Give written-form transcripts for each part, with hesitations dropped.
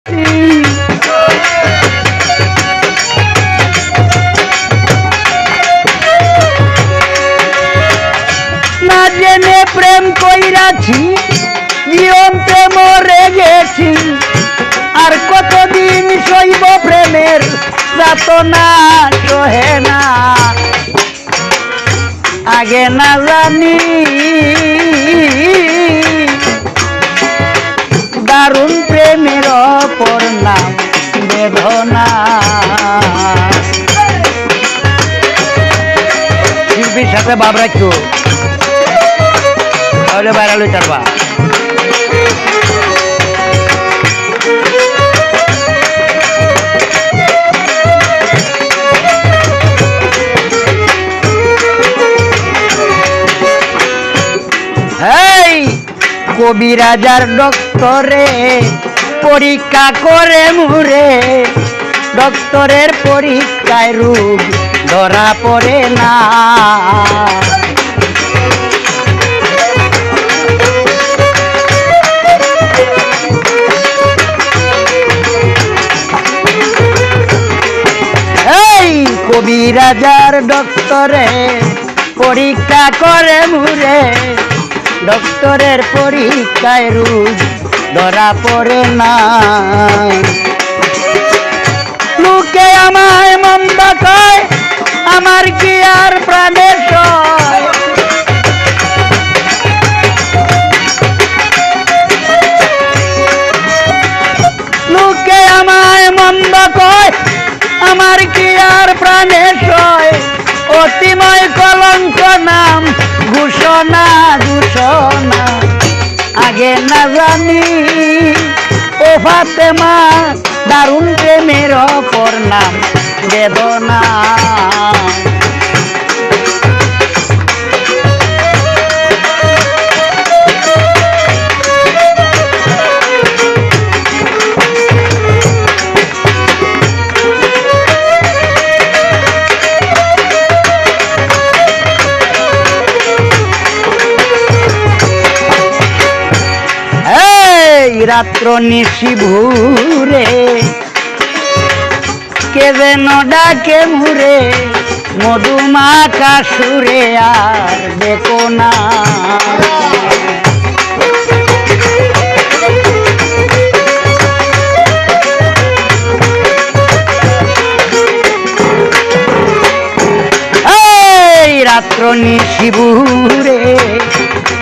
না জেনে প্রেম কইরাছি জীবনতে মরে গেছি আর কতদিন সইব প্রেমের যাতনা সহে না আগে না জানি দারুণ প্রেমের অপর নাম বেদনা শিল্পীর সাথে ভাব রাখো তাহলে ভাইরাল হইতে পারবা কবিরাজার ডক্টরে পরীক্ষা করে মুরে ডক্টরের পরীক্ষায় রোগ ধরা পড়ে না এই কবিরাজার ডক্টরে পরীক্ষা করে মুরে ডক্টরের পরীক্ষায় রোগ ধরা পড়ে না লোকে আমায় মন্দ কয় আমার কি আর প্রাণের সয় লোকে আমায় মন্দ কয় আমার কি আর প্রাণের সয় অতিময় কলঙ্ক নাম ঘোষণা ঘোষণা আগে না জানি ও ফাতেমা দারুণ প্রেমের অপর নাম বেদনা রাত্র নিশি ভুরে কে যেন ডাকে মুরে মধুমাখা সুরে আর দেখো না রাত্র নিশি ভুরে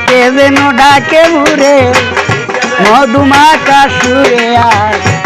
কে যেন ডাকে মুরে মধুমাখা সুরে আর